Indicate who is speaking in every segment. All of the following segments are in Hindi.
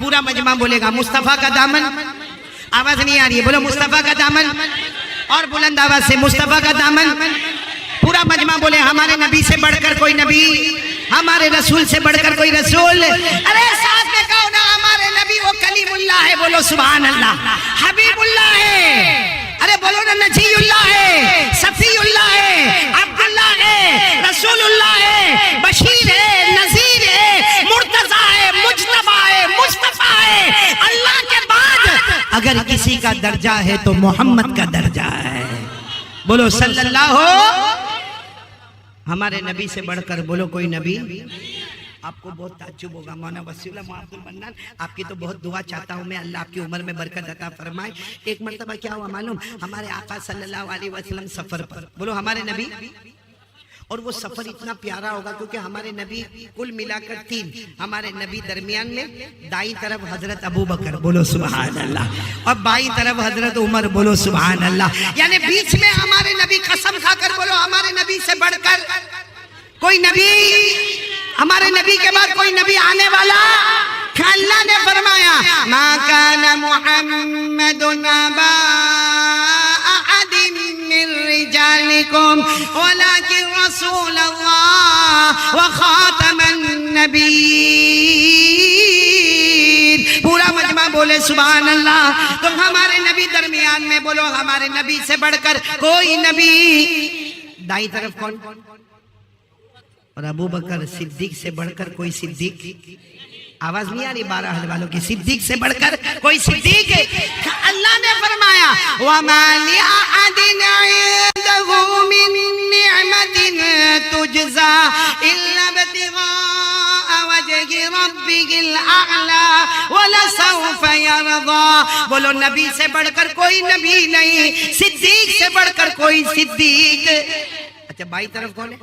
Speaker 1: पूरा मजमा बोलेगा मुस्तफा का दामन। आवाज नहीं आ रही है, बोलो मुस्तफा का दामन। और बुलंद आवाज से मुस्तफा का दामन। पूरा मजमा बोले हमारे नबी से बढ़कर कोई नबी, हमारे रसूल से बढ़कर कोई रसूल। अरे साथ में कहो ना, हमारे नबी वो कलीमुल्लाह है, बोलो सुभान अल्लाह। हबीबुल्लाह है, अरे बोलो ना, नजीउल्लाह है, सफीउल्लाह है, अब्दुल्लाह है, रसूलुल्लाह है, बशीर है, नजीर है, मुर्तजा है, मुज्तबा है, मुस्तफा है। अल्लाह के बाद अगर किसी का दर्जा है तो मोहम्मद का दर्जा है, बोलो सल्लल्लाहु। हमारे नबी से बढ़कर बोलो कोई नबी। आपको बहुत ताज्जुब होगा, मौलाना वसीउल्लाह मुअद्दिल मन्नान, आपकी तो बहुत दुआ चाहता हूँ मैं, अल्लाह आपकी उम्र में बरकत अता फरमाए। एक मर्तबा क्या हुआ मालूम, हमारे आका सल्लल्लाहु अलैहि वसल्लम सफर पर, बोलो हमारे नबी। और वो सफर इतना प्यारा होगा क्योंकि हमारे नबी कुल मिलाकर 3, हमारे नबी दरमियान में दाई तरफ हजरत अबू बकर, बोलो सुभान अल्लाह, और बाई तरफ हजरत उमर, बोलो सुभान अल्लाह। यानी बीच में हमारे नबी, कसम खाकर बोलो हमारे नबी से बढ़कर कोई नबी, हमारे नबी के बाद कोई नबी आने वाला। अल्लाह ने फरमाया मा काना मुहम्मदुन अबा अहदिम मिन रिजालिकुम वलाकिन रसूलल्लाह व खातमन नबीय्यीन। पूरा मजमा बोले सुभान अल्लाह। तो हमारे नबी दरमियान में, बोलो हमारे नबी से बढ़कर कोई नबी। दाई तरफ कौन? और अबू बकर सिद्दीक से बढ़कर कोई सिद्दीक। आवाज नहीं आ रही 12 हल वालों की, सिद्दीक से बढ़कर कोई सिद्दीक। अल्लाह ने फरमाया वमा लिअहदिन इंदहु मिन निअमतिन तुजज़ा इल्ला इब्तिग़ाअ वजहि रब्बिहिल अअला वलसौफ यरज़ा। बोलो नबी से बढ़कर कोई नबी नहीं, सिद्दीक से बढ़कर कोई सिद्दीक। अच्छा बाई तरफ कौन है?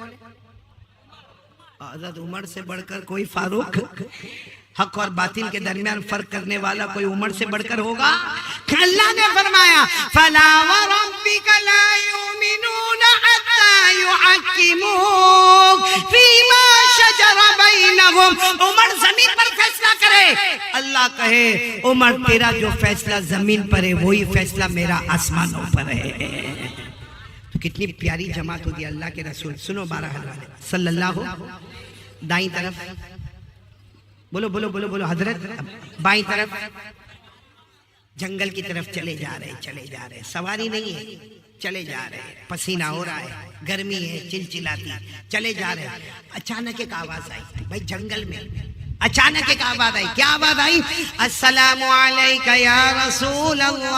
Speaker 1: हज़रत उमर से बढ़कर कोई फारूक। हक और बातिल के दरमियान फर्क करने वाला कोई उमर से बढ़कर होगा? अल्लाह ने फरमाया फला व रब्बिका ला युमिनूना हत्ता युहक्किमूक फीमा शजरा बैनहुम। उमर जमीन पर फैसला करे, अल्लाह कहे उमर तेरा जो फैसला जमीन पर है वही फैसला मेरा आसमानों पर है। तो कितनी प्यारी जमात होगी अल्लाह के रसूल। सुनो 12 हज़ार सल्लल्लाहु। दाई तरफ बोलो बोलो बोलो बोलो हजरत। बाई तरफ जंगल की तरफ चले जा रहे, सवारी नहीं है, चले जा रहे, पसीना हो रहा है, गर्मी है चिलचिलाती, चले जा रहे। अचानक एक आवाज आई, भाई जंगल में अचानक एक आवाज आई। क्या आवाज आई? अस्सलामु अलैका या रसूल अल्लाह।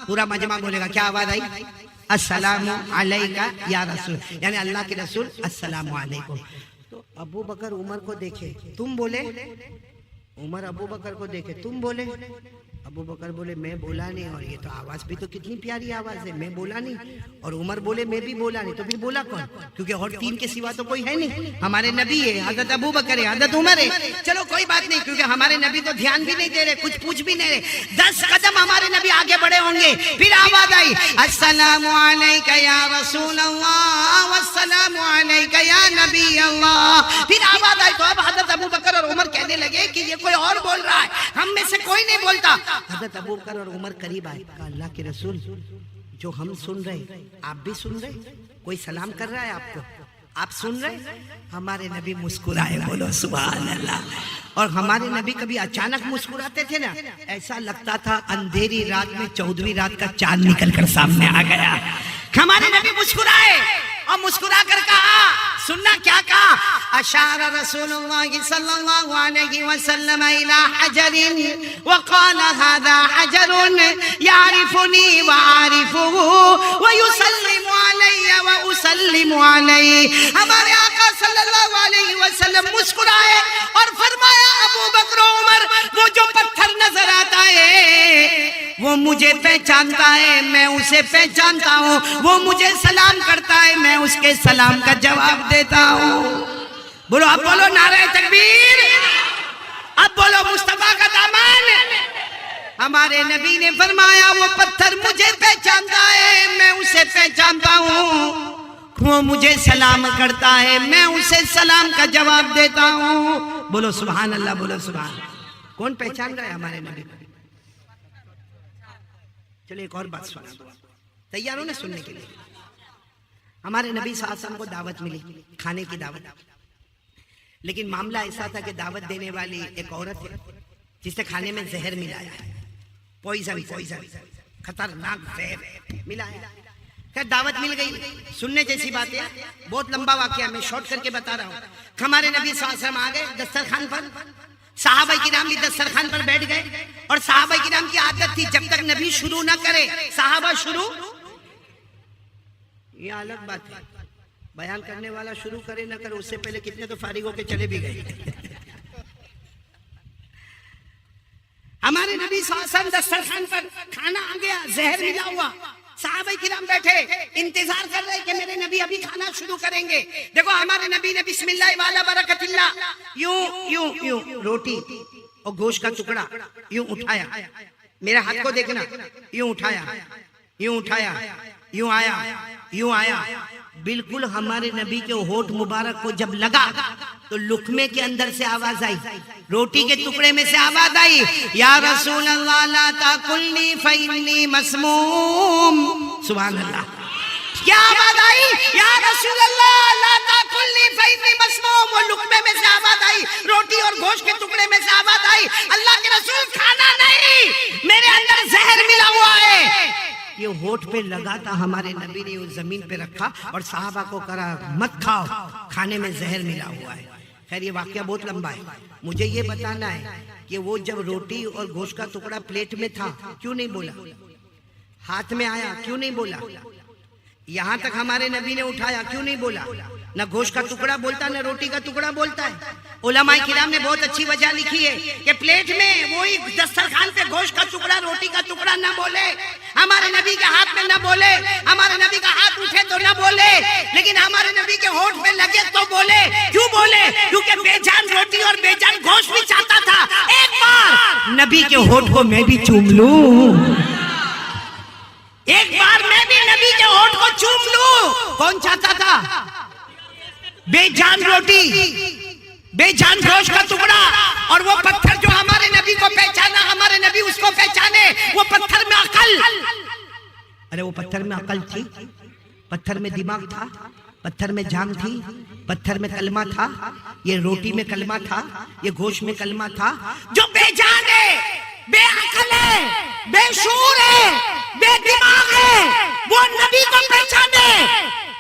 Speaker 1: पूरा मजमा बोलेगा क्या आवाज आई? अस्सलामु अलैका या रसूल, यानी अल्लाह के रसूल अस्सलामु अलैकुम। तो अबू बकर उमर को देखे, तुम बोले। उमर अबू बकर को देखे, तुम बोले। अबू बकर बोले मैं बोला नहीं। और ये तो आवाज भी तो कितनी प्यारी आवाज है, मैं बोला नहीं। और उमर बोले मैं भी बोला नहीं। तो फिर बोला कौन? क्योंकि और 3 के सिवा तो कोई है नहीं। हमारे नबी है, हजरत अबू बकर है, हजरत उमर है। चलो कोई बात नहीं, क्योंकि हमारे नबी तो ध्यान भी नहीं दे रहे, कुछ पूछ भी नहीं रहे। 10 कदम हमारे नबी आगे बढ़े होंगे, फिर आवाज आई अस्सलामु अलैका या रसूल अल्लाह वस्सलामु अलैका या नबी अल्लाह। फिर आवाज आई तो अब हजरत अबू बकर और उमर कहने लगे कि ये कोई और बोल रहा है, हम में से कोई नहीं बोलता। हजरत अबू बकर और उमर करीब आए, कहा अल्लाह के रसूल जो हम सुन रहे आप भी सुन रहे, कोई सलाम कर रहा है आपको, आप सुन रहे? हमारे नबी मुस्कुराए, बोलो सुभान अल्लाह। और हमारे नबी कभी अचानक मुस्कुराते थे ना, ऐसा लगता था अंधेरी रात में 14वीं रात का चांद निकल कर सामने आ गया। हमारे नबी मुस्कुराए और मुस्कुरा कर कहा, सुनना क्या कहा? अशारा रसूलुल्लाह सल्लल्लाहु अलैहि वसल्लम इला हजरिन व क़ाला हादा हजरुन यारिफुनी व आरिफुहु व युसल्लिमु अलैया व उसल्लिमु अलैहि। हमारे आका सल्लल्लाहु अलैहि वसल्लम मुस्कुराए और फरमाया अबू बकर उमर, वो जो पत्थर नजर आता है वो मुझे पहचानता है, मैं उसे पहचानता हूँ। वो मुझे सलाम करता है, मैं उसके सलाम का जवाब देता हूँ। बोलो अब बोलो नारे तकबीर। अब बोलो मुस्तफा का दामन। हमारे नबी ने फरमाया वो पत्थर मुझे पहचानता है, मैं उसे पहचानता हूँ। वो मुझे सलाम करता है, मैं उसे सलाम का जवाब देता हूँ। बोलो सुभान अल्लाह, बोलो सुभान। कौन पहचान रहा है हमारे नबी को? चलो एक और बात सुना, तैयार हो ना सुनने के लिए? हमारे नबी सल्लल्लाहु अलैहि वसल्लम को दावत मिली, खाने की दावत, लेकिन मामला ऐसा था कि दावत देने वाली एक औरत है जिसने खाने में जहर मिलाया है, पॉइजन, खतरनाक जहर मिलाया। खैर दावत मिल गई, सुनने जैसी बात है, बहुत लंबा वाकया, मैं शॉर्ट करके बता रहा हूँ। हमारे नबी सल्लल्लाहु अलैहि वसल्लम आ गए दस्तरखान पर, सहाबा किराम भी दस्तरखान पर बैठ गए, और सहाबा किराम की आदत थी जब तक नबी शुरू ना करे सहाबा शुरू। ये अलग बात है, बयान करने वाला शुरू करे ना करे उससे पहले कितने तो फारिग होके चले भी गए। हमारे नबी सल्लल्लाहु अलैहि वसल्लम दस्तरखान पर, खाना आ गया, जहर मिला हुआ, सहाबा किराम बैठे इंतजार कर रहे कि मेरे नबी अभी खाना शुरू करेंगे। देखो हमारे नबी ने बिस्मिल्लाह वाला बरकतिल्लाह, यूं यूं यूं रोटी और गोश्त का टुकड़ा यूं उठाया, मेरे हाथ को देखना, यूं उठाया, यूं उठाया, यूं आया, यूं आया, बिल्कुल हमारे नबी के होठ मुबारक को जब लगा तो लुकमे के अंदर से आवाज आई, रोटी के टुकड़े में से आवाज आई, या रसूल अल्लाह ला ताकुलनी फइन्नी मसमूम। सुभान अल्लाह। क्या आवाज आई? या रसूल अल्लाह ला ताकुलनी फइन्नी मसमूम। वो लुकमे में से आवाज आई, रोटी और गोश्त के टुकड़े में से आवाज आई, अल्लाह के रसूल खाना नहीं, मेरे अंदर जहर मिला हुआ है। ये होठ पे लगा था, हमारे नबी ने उस जमीन पे रखा और साहबा को करा मत खाओ, खाने में जहर मिला हुआ है। खैर ये वाकया बहुत लंबा है, मुझे ये बताना है कि वो जब रोटी और गोश्त का टुकड़ा प्लेट में था क्यों नहीं बोला, हाथ में आया क्यों नहीं बोला, यहाँ तक हमारे नबी ने उठाया क्यों नहीं बोला, ना गोश्त का टुकड़ा बोलता ना रोटी का टुकड़ा बोलता है। उलमाए किराम ने बहुत अच्छी वजह लिखी है कि प्लेट में वही दस्तरखान पे गोश्त का टुकड़ा रोटी का टुकड़ा ना बोले, हमारे नबी के हाथ में ना बोले, हमारे नबी का हाथ उठे तो ना बोले, लेकिन हमारे नबी के होठ में लगे तो बोले। क्यों बोले? क्योंकि बेजान रोटी और बेजान गोश्त भी चाहता था, एक बार नबी के होठ को मैं भी चूम लूं, एक बार मैं भी नबी के होठ को चूम लूं। कौन चाहता था? बेजान रोटी, बेजान गोश्त का टुकड़ा, और वो पत्थर जो हमारे नबी को पहचाना, हमारे नबी उसको पहचाने, वो पत्थर में अकल, अरे वो पत्थर में अकल थी, पत्थर में दिमाग था, पत्थर में जान थी, पत्थर में कलमा था, ये रोटी में कलमा था, ये गोश्त में कलमा था। जो बेजान है, बेअकल है, बेशूर है, बेदिमाग है, वो नबी को पहचाने।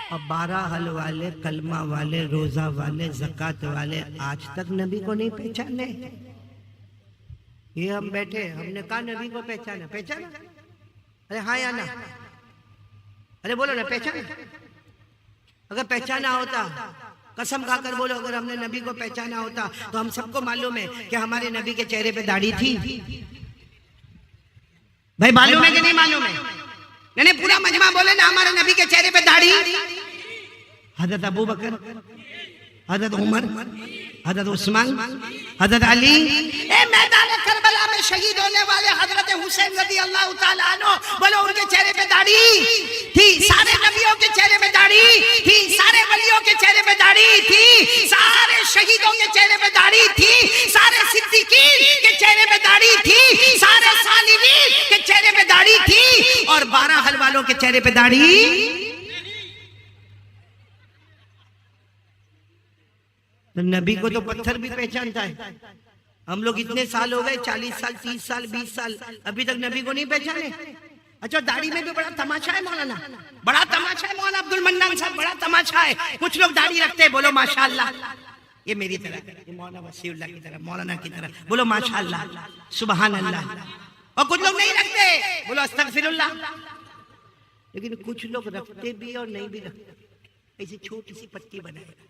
Speaker 1: अब 12 हल वाले, कलमा वाले, रोजा वाले, ज़कात वाले आज तक नबी को नहीं पहचाने। ये हम बैठे, हमने कहा नबी को पहचाना, पहचाना? अरे हाँ या ना? अरे बोलो ना, पहचाना? अगर पहचाना होता, कसम खाकर बोलो, अगर हमने नबी को पहचाना होता तो हम सबको मालूम है कि हमारे नबी के चेहरे पे दाढ़ी थी। भाई मालूम है कि नहीं मालूम है? नहीं, पूरा मजमा बोले ना, हमारे नबी के चेहरे पे दाढ़ी। हजरत अबू बकर, हजरत उमर, हजरत उस्मान, हजरत अली, मैदान करबला में शहीद होने वाले हजरत हुसैन रज़ी अल्लाह ताला अन्हु, बोलो उनके चेहरे पे दाढ़ी थी। सारे नबियों के चेहरे पे दाढ़ी थी, सारे वलियों के चेहरे पे दाढ़ी थी, सारे शहीदों के चेहरे पे दाढ़ी थी, सारे सिद्दीकीन के चेहरे पे दाढ़ी थी, सारे सालिहीन के चेहरे पे दाढ़ी थी, और 12 हल वालों के चेहरे पे दाढ़ी। नबी को तो पत्थर भी पहचानता है। हम लोग इतने साल हो गए, 40 साल, 30 साल, 20 साल, अभी तक नबी को नहीं पहचाने। अच्छा, दाढ़ी में भी बड़ा तमाशा है मौलाना, बड़ा तमाशा है मौलाना अब्दुल मन्नान साहब, बड़ा तमाशा है। कुछ लोग दाढ़ी रखते हैं, बोलो माशाअल्लाह, ये मेरी तरह, ये मौलाना वसीउल्लाह की तरह, मौलाना की तरह, बोलो माशाअल्लाह, सुभान अल्लाह। और कुछ लोग नहीं रखते, बोलो अस्तगफिरुल्लाह। लेकिन कुछ लोग रखते भी और नहीं भी रखते। ऐसी छोटी सी पट्टी बनाएगा,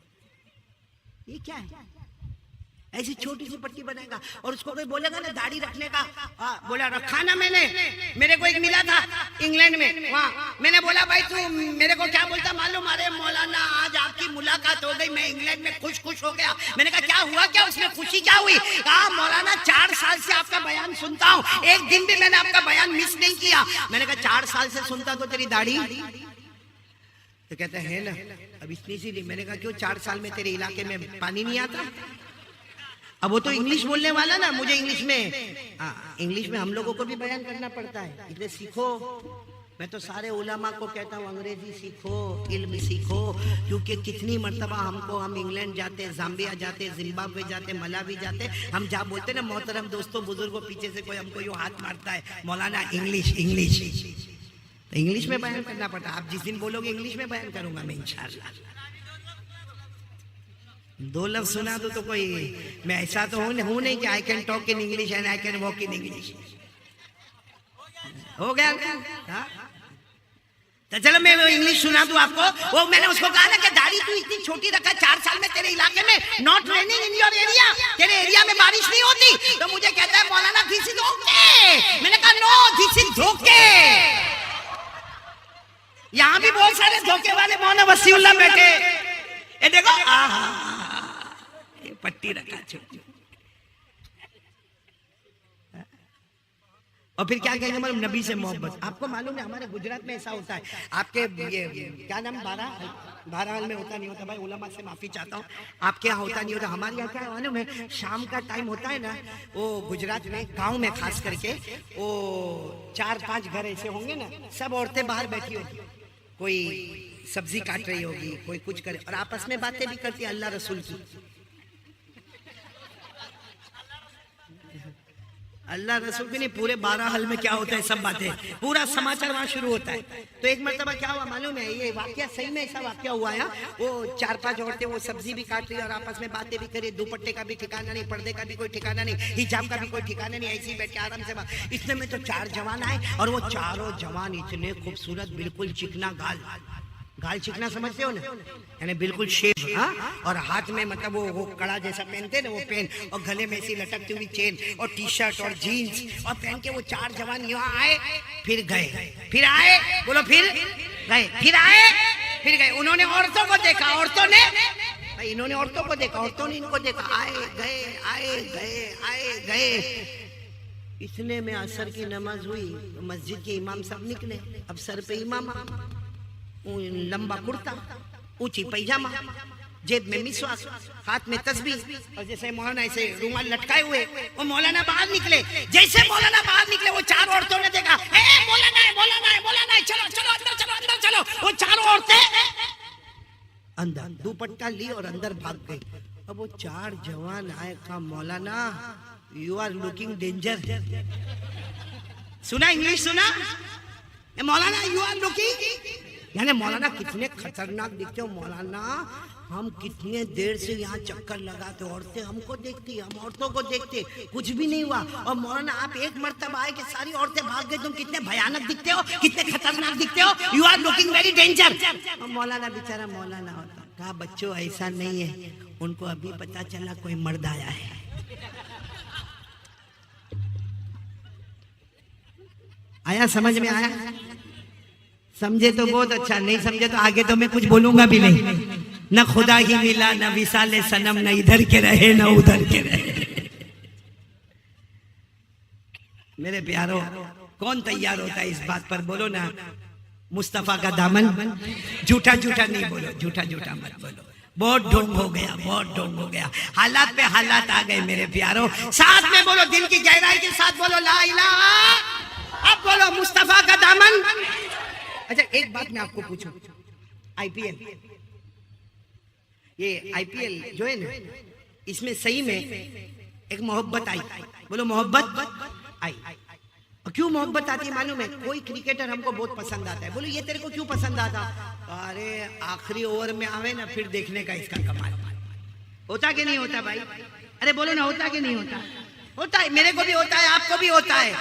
Speaker 1: ये क्या है? ऐसी छोटी सी पट्टी बनाएगा, और उसको कोई बोलेगा ना दाढ़ी रखने का, बोला रखा ना मैंने, मेरे को एक मिला था इंग्लैंड में, वहाँ मैंने बोला भाई तू मेरे को क्या बोलता मालूम? अरे मौलाना आज आपकी मुलाकात हो गई, मैं इंग्लैंड में खुश हो गया। मैंने कहा क्या हुआ, क्या उसमें खुशी क्या हुई? कहा मौलाना 4 साल से आपका बयान सुनता हूँ, एक दिन भी मैंने आपका बयान मिस नहीं किया। मैंने कहा 4 साल से सुनता तो तेरी दाढ़ी? तो कहते है ना, अब इतनी सी नहीं। मैंने कहा क्यों 4 साल में तेरे इलाके में पानी नहीं आता? अब वो तो इंग्लिश बोलने वाला ना, मुझे इंग्लिश में हम लोगों को भी बयान करना पड़ता है, इसलिए सीखो। मैं तो सारे उलमा को कहता हूँ अंग्रेजी सीखो, इल्म सीखो, क्योंकि कितनी मर्तबा हम इंग्लैंड जाते, जाम्बिया जाते, जिम्बाब्वे जाते, मलावी जाते, हम जहाँ बोलते ना मोहतरम दोस्तों बुजुर्गों, पीछे से कोई हमको यूँ हाथ मारता है, मौलाना इंग्लिश इंग्लिश, तो इंग्लिश में बयान करना पड़ता है। आप जिस दिन बोलोगे इंग्लिश में बयान करूंगा मैं इंशाल्लाह। 2 लफ्ज सुना दो तो कोई, मैं ऐसा तो हूं नहीं कि I can talk in English and I can walk in English. हो गया हाँ? तो चलो मैं वो इंग्लिश सुना दूं आपको। वो मैंने उसको कहा ना कि दाढ़ी तू इतनी छोटी रखा, 4 साल में तेरे इलाके में not raining in your area, तेरे एरिया में बारिश नहीं होती। तो मुझे कहता है मौलाना दिस इज ओके। मैंने कहा नो दिस इज धोखे। यहाँ भी बहुत सारे धोखे वाले मौलाना वसीउल्लाह बैठे, ये देखो पट्टी रखा छोटी। और फिर क्या कहेंगे मतलब नबी से मोहब्बत। आपको मालूम है हमारे गुजरात में ऐसा होता है, आपके ये क्या नाम बहरहाल में होता नहीं होता भाई, उलमा से माफी चाहता हूँ, आपके यहाँ होता नहीं होता, हमारे यहाँ क्या मालूम है, शाम का टाइम होता है ना, वो गुजरात में गांव में खास करके वो 4-5 घर ऐसे होंगे ना, सब औरतें बाहर बैठी होगी, कोई सब्जी काट रही होगी, कोई कुछ करे, और आपस में बातें भी करती है अल्लाह रसूल की। अल्लाह रसूल की नहीं, पूरे 12 हल में क्या होता है सब बातें, पूरा समाचार वहां शुरू होता है। तो एक मरतबा क्या हुआ मालूम है, ये वाकया सही में ऐसा वाकया हुआ है। वो 4-5 औरतें वो सब्जी भी काट रही और आपस में बातें भी करी, दुपट्टे का भी ठिकाना नहीं, पर्दे का भी कोई ठिकाना नहीं, हिजाब का भी कोई ठिकाना नहीं, ऐसे ही बैठ के आराम से बात। इतने में तो 4 जवान आए और वो चारों जवान इतने खूबसूरत, बिल्कुल चिकना गाल चिकना समझते हो ना, यानी बिल्कुल शेप, हाँ, और हाथ में मतलब वो कड़ा जैसा पहनते ना वो पेन, और गले में ऐसी लटकती हुई चेन, और टी-शर्ट और जीन्स और पहन के वो 4 जवान यहाँ आए, फिर गए, फिर आए, बोलो फिर गए, फिर आए, फिर गए। उन्होंने औरतों को देखा, औरतों ने भाई इन्होंने औरतों को देखा, औरतों ने इनको देखा, आए गए आए गए आए गए। इतने में असर की नमाज हुई, मस्जिद के इमाम साहब निकले। अब सर पे इमामा, लंबा कुर्ता, ऊंची पैजामा, जेब में मिसवाक, हाथ में तस्बीह, और जैसे मौलाना ऐसे रुमाल लटकाए हुए वो मौलाना बाहर निकले। जैसे मौलाना बाहर निकले वो 4 औरतों ने देखा, ए मौलाना है, मौलाना है, मौलाना है, चलो चलो अंदर चलो, अंदर चलो। वो 4 औरतें अंदर दुपट्टा ली और अंदर भाग गई। अब वो 4 जवान आए, कहा मौलाना यू आर लुकिंग डेंजर। सुना इंग्लिश सुना, मौलाना यू आर लुकिंग, यानी मौलाना कितने खतरनाक दिखते हो मौलाना, हम कितने देर से यहाँ चक्कर लगाते, औरतें हमको देखती, हम औरतों को देखते, कुछ भी नहीं हुआ। और मौलाना आप एक मर्तबा आए कि सारी औरतें भाग गई, तुम कितने भयानक दिखते हो, कितने खतरनाक दिखते हो, you are looking very danger. मौलाना बेचारा मौलाना होता, कहा बच्चों ऐसा नहीं है, उनको अभी पता चला कोई मर्द आया है। आया समझ में आया? समझे तो बहुत अच्छा, नहीं समझे तो आगे तो मैं कुछ बोलूंगा भी नहीं। न खुदा ही मिला, न विसाले सनम, न इधर के रहे न उधर के रहे। मेरे प्यारो, कौन तैयार होता है इस बात पर, बोलो ना। मुस्तफा का दामन, झूठा झूठा नहीं बोलो, झूठा झूठा मत बोलो। बहुत ढोंग हो गया, बहुत ढोंग हो गया, हालात पे हालात आ गए मेरे प्यारो। साथ में बोलो, दिल की गहराई के साथ बोलो ला इलाहा। अब बोलो मुस्तफा का दामन। अच्छा एक बात मैं आपको पूछूं, आईपीएल, ये आईपीएल जो है ना, इसमें सही में एक मोहब्बत आई, बोलो मोहब्बत आई। और क्यों मोहब्बत आती है मालूम है? कोई क्रिकेटर हमको बहुत पसंद आता है, बोलो ये तेरे को क्यों पसंद आता? अरे आखिरी ओवर में आवे ना फिर देखने का इसका कमाल होता कि नहीं होता भाई? अरे बोलो ना, होता कि नहीं होता? होता है, मेरे को भी होता है, आपको भी होता है।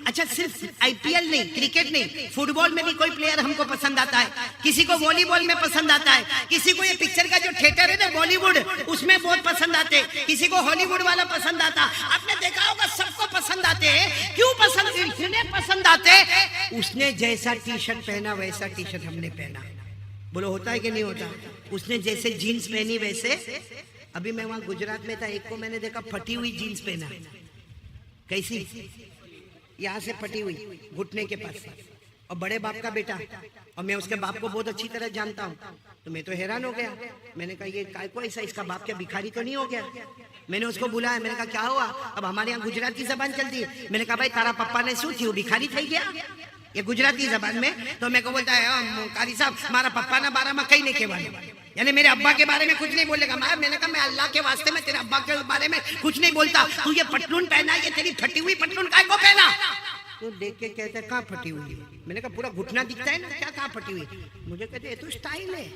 Speaker 1: अच्छा सिर्फ आईपीएल नहीं, क्रिकेट नहीं, फुटबॉल में भी कोई प्लेयर हमको पसंद आता है, किसी को वॉलीबॉल में पसंद आता है, किसी को ये पिक्चर का जो थिएटर है ना बॉलीवुड, उसमें बहुत पसंद आते, किसी को हॉलीवुड वाला पसंद आता। आपने देखा होगा सबको पसंद आते हैं। क्यों पसंद? इसलिए पसंद आते, उसने जैसा टी शर्ट पहना वैसा टी शर्ट हमने पहना। बोलो होता है कि नहीं होता? उसने जैसे जीन्स पहनी वैसे। अभी मैं वहां गुजरात में था, एक को मैंने देखा फटी हुई जीन्स पहना। कैसी? यहाँ से फटी हुई, घुटने के पास, और बड़े बाप का बेटा, और मैं उसके बाप को बहुत अच्छी तरह जानता हूँ, तो मैं तो हैरान हो गया। मैंने कहा ये काय को ऐसा, इसका बाप क्या भिखारी तो नहीं हो गया? मैंने उसको बुलाया, मैंने कहा क्या हुआ? अब हमारे यहाँ गुजराती जबान चलती है। मैंने कहा भाई तारा पप्पा ने शू थी, भिखारी थी गया, ये गुजराती जबान में। तो मेरे को बोलता है कारी साहब मारा पप्पा ना बारा में कहीं नहीं कहवाने, यानी मेरे अब्बा के बारे में कुछ नहीं बोलेगा। मैंने कहा मैं अल्लाह के वास्ते में तेरे अब्बा के बारे में कुछ नहीं बोलता, तू ये पटलून पहना, ये तेरी फटी हुई पटलून काय को पहना? तो देख के कहते कहाँ फटी हुई? मैंने कहा पूरा घुटना दिखता है ना, क्या कहाँ फटी हुई? मुझे कहते ये तो स्टाइल है,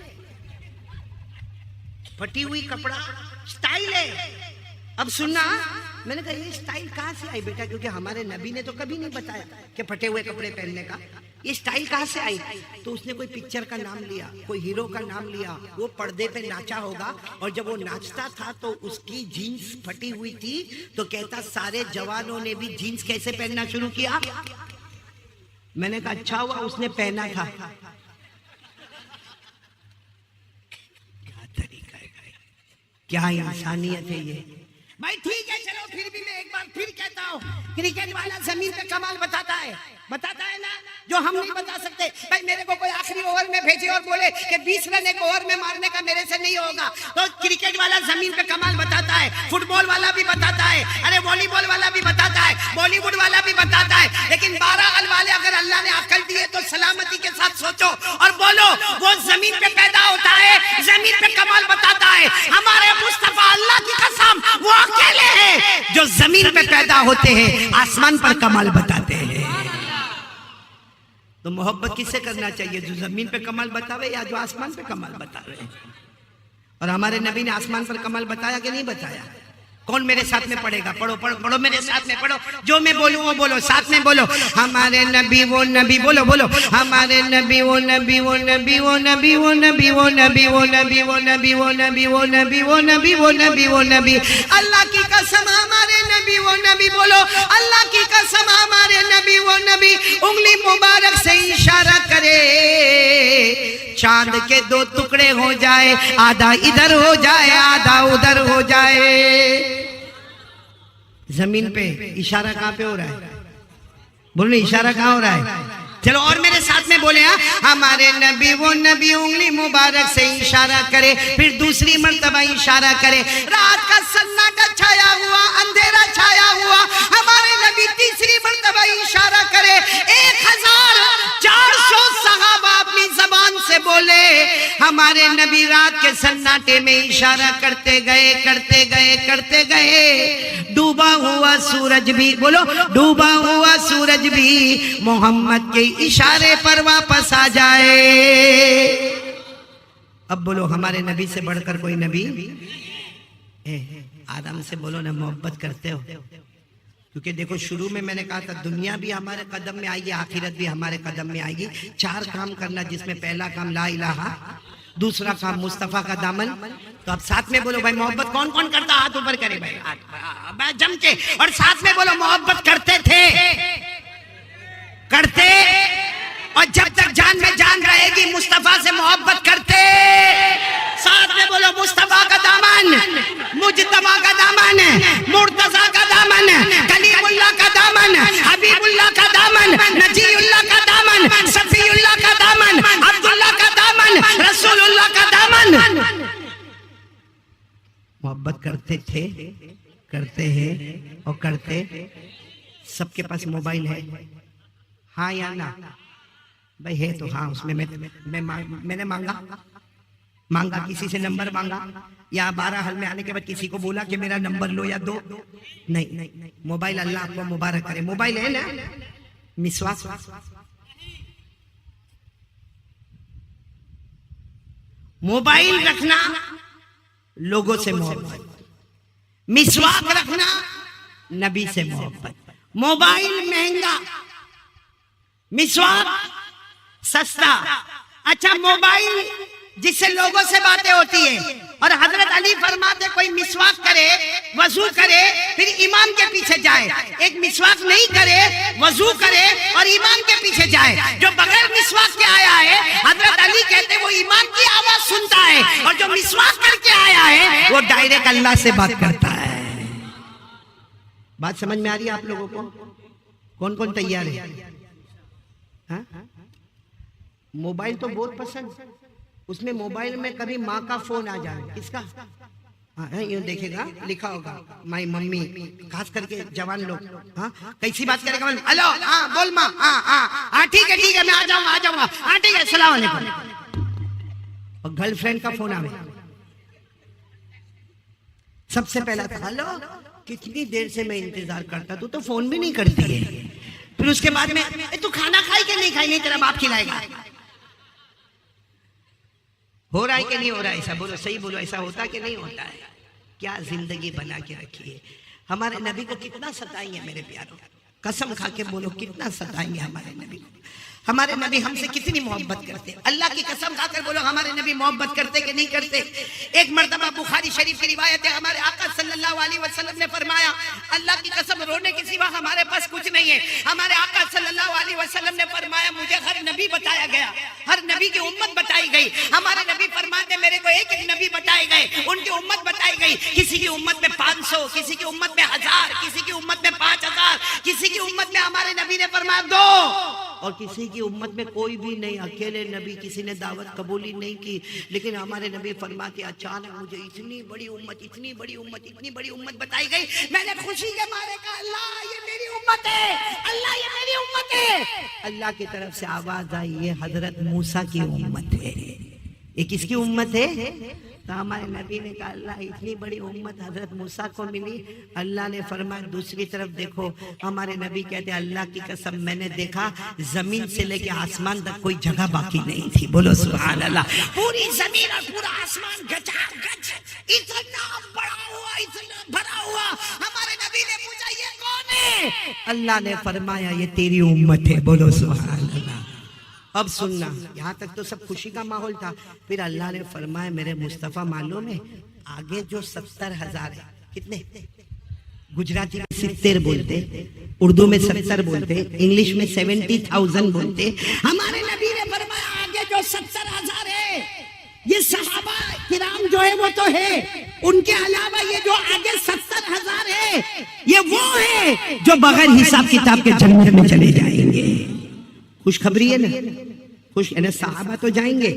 Speaker 1: फटी हुई कपड़ा स्टाइल है। अब सुनना, मैंने कहा ये स्टाइल कहाँ से आई बेटा? क्योंकि हमारे नबी ने तो कभी नहीं बताया कि फटे हुए कपड़े पहनने का, ये स्टाइल कहाँ से आई? तो उसने कोई पिक्चर का नाम लिया, कोई हीरो का नाम लिया, वो पर्दे पे नाचा होगा, और जब वो नाचता था तो उसकी जीन्स फटी हुई थी, तो कहता सारे जवानों ने भी जीन्स कैसे पहनना शुरू किया। मैंने कहा अच्छा हुआ उसने पहना था। क्या तरीका है, क्या इंसानियत है ये भाई। ठीक है चलो, फिर भी मैं एक बार फिर कहता हूँ, क्रिकेट वाला जमीन पे कमाल बताता है ना, जो हम नहीं बता सकते। भाई मेरे को कोई आखिरी ओवर में भेजे और बोले कि 20 रन एक ओवर में मारने का मेरे से नहीं होगा, तो क्रिकेट वाला जमीन पे कमाल बताता है, फुटबॉल वाला भी बताता है, अरे वॉलीबॉल वाला भी बताता है, बॉलीवुड वाला भी बताता है। लेकिन 12 अल वाले अगर अल्लाह ने अकल दी है तो सलामती के साथ सोचो और बोलो, वो जमीन पे पैदा होता है, जमीन पे कमाल बताता है। हमारे मुस्तफा अल्लाह की कसम वो अकेले हैं जो जमीन पे पैदा होते हैं, आसमान पर कमाल बताते हैं। तो मोहब्बत किससे करना चाहिए? जो जमीन पे कमाल बतावे या जो आसमान पे कमाल बतावे? और हमारे नबी ने आसमान पर कमाल बताया कि नहीं बताया? कौन मेरे साथ में पढ़ेगा? पढ़ो पढ़ो पढ़ो, मेरे साथ में पढ़ो, जो मैं बोलूं वो बोलो, साथ में बोलो। हमारे नबी वो नबी, बोलो बोलो, हमारे नबी वो नबी वो नबी वो नबी वो नबी वो नबी वो नबी वो नबी वो नबी वो नबी वो नबी वो नबी वो नबी। अल्लाह की कसम हमारे नबी वो नबी, बोलो अल्लाह की कसम हमारे नबी वो नबी। उंगली मुबारक से इशारा करे, चांद के 2 टुकड़े हो जाए, आधा इधर हो जाए आधा उधर हो जाए। जमीन पे इशारा कहाँ पे हो रहा है? बोलो इशारा कहाँ हो रहा है? चलो और मेरे साथ में बोले, हमारे नबी वो नबी, उंगली मुबारक से इशारा करे, फिर दूसरी मर्तबा इशारा करे। रात का सन्नाटा छाया हुआ, अंधेरा छाया हुआ, हमारे नबी तीसरी मर्तबा इशारा करे। 1400 सहाबा अपनी जबान से बोले, हमारे नबी रात के सन्नाटे में इशारा करते गए करते गए करते गए। डूबा हुआ सूरज भी, बोलो डूबा हुआ सूरज भी मोहम्मद के इशारे पर वापस आ जाए। अब बोलो हमारे नबी से बढ़कर कोई नबी? आराम से बोलो ना, मोहब्बत करते हो? क्योंकि देखो शुरू में मैंने कहा था दुनिया भी हमारे कदम में आएगी, आखिरत भी हमारे कदम में आएगी। 4 काम करना, जिसमें पहला काम ला इलाहा, दूसरा काम मुस्तफा का दामन। तो अब साथ में बोलो भाई मोहब्बत कौन कौन करता? हाथ ऊपर करे भाई जम के, और साथ में बोलो मोहब्बत करते थे, करते, और जब तक जान में जान रहेगी मुस्तफा से मोहब्बत करते। साथ में बोलो मुस्तफा का दामन, मुजतबा का दामन, मुर्तजा का दामन, कलीमुल्लाह का दामन, हबीबुल्लाह का दामन, नजीउल्लाह का दामन, सफीउल्लाह का दामन, अब्दुल्लाह का दामन, रसूलुल्लाह का दामन। मोहब्बत करते थे, करते हैं और करते। सबके पास मोबाइल है, हाँ या ना? भाई है तो हाँ, उसमें मैंने मांगा किसी से नंबर मांगा, या 12 हल में आने के बाद किसी को बोला कि मेरा नंबर लो या दो? नहीं, मोबाइल अल्लाह आपको मुबारक करे। मोबाइल है ना, मिसवाक, मोबाइल रखना लोगों से मोहब्बत, मिसवाक रखना नबी से मोहब्बत। मोबाइल महंगा, मिसवाक सस्ता। अच्छा मोबाइल जिससे लोगों से बातें होती है, और हजरत अली फरमाते कोई मिसवाक करे, वजू करे, फिर इमाम के पीछे जाए। एक मिसवाक नहीं करे, वजू करे और इमाम के पीछे जाए। जो बगैर मिसवाक के आया है, हजरत अली कहते वो इमाम की आवाज सुनता है, और जो मिसवाक करके आया है वो डायरेक्ट अल्लाह से बात करता है। बात समझ में आ रही है आप लोगों को? कौन कौन तैयार है? मोबाइल तो बहुत पसंद, उसमें मोबाइल में कभी माँ का फोन आ जाए, किसका? हाँ यूँ देखेगा, लिखा होगा माई मम्मी, खास करके जवान लोग। हाँ कैसी बात करेगा, हेलो हाँ बोल माँ, हाँ ठीक है मैं आ जाऊंगा, हाँ ठीक है सलाम अलैकुम। और गर्लफ्रेंड का फोन आवे, सबसे पहला था हेलो, कितनी देर से मैं इंतजार करता, तू तो फोन भी नहीं करती है। फिर उसके बाद में तू खाना खाई कि नहीं खाई, नहीं तेरा बाप खिलाएगा। हो रहा है कि नहीं हो रहा है ऐसा, बोलो सही बोलो, ऐसा होता कि नहीं होता है? क्या जिंदगी बना के रखी है। हमारे नबी को कितना सताएंगे मेरे प्यारों, कसम खा के बोलो कितना सताएंगे हमारे नबी को। हमारे नबी हमसे कितनी मोहब्बत करते, अल्लाह की कसम खाकर बोलो हमारे नबी मोहब्बत करते कि नहीं करते। एक मर्तबा बुखारी शरीफ की रिवायत है, हमारे आका सल्लल्लाहु अलैहि वसल्लम ने फरमाया, अल्लाह की कसम रोने के सिवा हमारे पास कुछ नहीं है। हमारे आका सल्लल्लाहु अलैहि वसल्लम ने फरमाया, मुझे हर नबी बताया गया, हर नबी की उम्मत बताई गई। हमारे नबी फरमाते मेरे को एक एक नबी बताए गए, उनकी उम्मत बताई गई। किसी की उम्मत में 500, किसी की उम्मत में 1000, किसी की उम्मत में 5000, किसी की उम्मत में हमारे नबी ने फरमाया 2, और किसी की उम्मत में कोई भी नहीं, अकेले नबी, किसी ने दावत कबूली नहीं की। लेकिन हमारे नबी फरमाते अचानक मुझे इतनी बड़ी उम्मत बताई गई। मैंने खुशी के मारे कहा अल्लाह ये मेरी उम्मत है, अल्लाह ये मेरी उम्मत है। अल्लाह की तरफ से आवाज आई ये हजरत मूसा की उम्मत है। ये किसकी उम्मत है? तो हमारे नबी ने कहा अल्लाह इतनी बड़ी उम्मत हजरत मूसा को मिली। अल्लाह ने फरमाया दूसरी तरफ देखो। हमारे नबी कहते अल्लाह की कसम मैंने देखा जमीन से लेके आसमान तक कोई जगह बाकी नहीं थी। बोलो सुभान अल्लाह। पूरी जमीन और पूरा आसमान गचागच इतना बड़ा हुआ, इतना भरा हुआ। हमारे नबी ने पूछा ये कौन है? अल्लाह ने फरमाया ये तेरी उम्मत है। बोलो सुभान अल्लाह। अब सुनना, यहाँ तक तो सब खुशी का माहौल था। फिर अल्लाह ने फरमाया मेरे मुस्तफ़ा मालूम है आगे जो 70,000 है, कितने? गुजराती में 70 बोलते, उर्दू में 70 बोलते, इंग्लिश में 70,000 बोलते। हमारे नबी ने फरमाया आगे जो 70,000 है ये सहाबा किराम जो है वो तो है, उनके अलावा ये जो आगे 70,000 है ये वो है जो बगैर हिसाब किताब के जन्नत में चले जाएंगे। खुशखबरी है ना, खुश है ना। सहाबा तो जाएंगे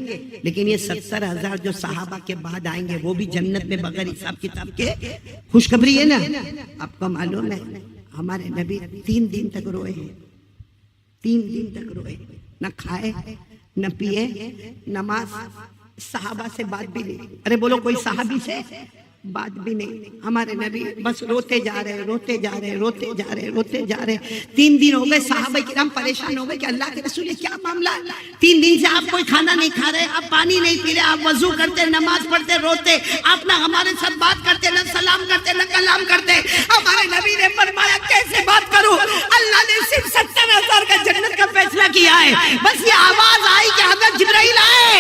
Speaker 1: लेकिन ये 70,000 जो सहाबा के बाद आएंगे वो भी जन्नत में बगैर हिसाब किताब के। खुशखबरी है ना। आपको मालूम है हमारे नबी 3 दिन तक रोए हैं, 3 दिन तक रोए, न खाए न पिए, नमाज, सहाबा से बात भी नहीं। अरे बोलो कोई सहाबी से बात भी नहीं। हमारे नबी बस रोते जा रहे 3 दिन हो गए। सहाबा किराम परेशान हो गए कि अल्लाह के रसूल क्या मामला, 3 दिन से आप कोई खाना नहीं खा रहे, आप पानी नहीं पी रहे, आप वजू करते, नमाज पढ़ते, रोते, आप ना हमारे साथ बात करते, ना सलाम करते, ना कलाम करते। हमारे नबी ने फरमाया कैसे बात करूं, अल्लाह ने सिर्फ 70,000 का जन्नत का फैसला किया है। बस ये आवाज आई कि हजरत जिब्राइल आए।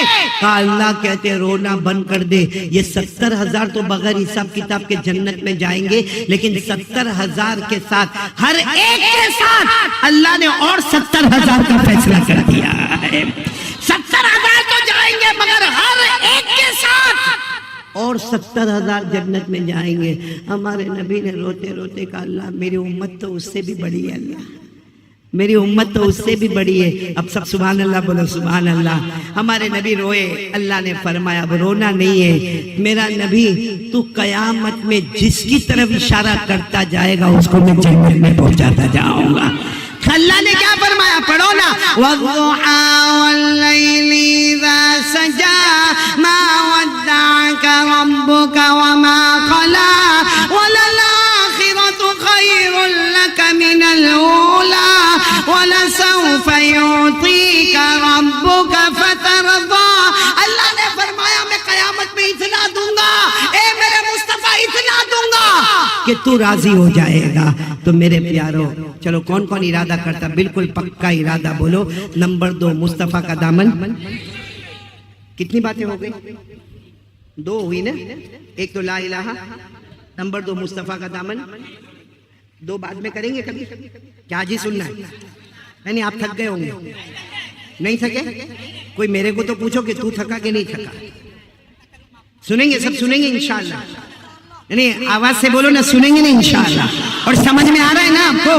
Speaker 1: अल्लाह कहते रोना बंद कर दे, ये 70,000 तो बगैर हिसाब किताब के जन्नत में जाएंगे, लेकिन 70,000 के साथ हर एक के साथ अल्लाह ने और 70,000 का फैसला कर दिया है। 70,000 तो जाएंगे मगर हर एक के साथ और 70,000 जन्नत में जाएंगे। हमारे नबी ने रोते रोते कहा अल्लाह मेरी उम्मत तो उससे भी बड़ी है, अल्लाह मेरी उम्मत तो उससे भी बड़ी है। अब सब सुभान अल्लाह बोलो सुभान अल्लाह। हमारे नबी रोए, अल्लाह ने फरमाया अब रोना नहीं है मेरा नबी, तू कयामत में जिसकी तरफ इशारा करता जाएगा उसको मैं जन्नत में पहुंचाता जाऊंगा। अल्लाह ने क्या फरमाया, पढ़ो ना, वद्दुहा वल्लैलि इज़ा सजा मा वद्दअका रब्बुका वमा क़ला वलल आखिरतु खैरुल लका मिनल ऊला वलसौफ युतीका रब्बुका फतरदा। अल्लाह ने फरमाया मैं कयामत में इतना दूंगा, ए मेरे मुस्तफा इतना दूंगा कि तू राजी हो जाएगा। तो मेरे प्यारो चलो कौन कौन इरादा करता, बिल्कुल पक्का इरादा बोलो। नंबर 2 मुस्तफा का दामन। कितनी बातें हो गई? 2 हुई ना, एक तो ला इलाहा, नंबर 2 मुस्तफा का दामन। 2 बाद में करेंगे कभी, क्या जी सुनना है? नहीं आप थक गए होंगे, नहीं थके? कोई मेरे को तो पूछो कि तू थका कि नहीं थका। सुनेंगे, सब सुनेंगे इंशाअल्लाह। नहीं आवाज से बोलो ना, सुनेंगे ना इंशाअल्लाह। और समझ में आ रहा है ना आपको?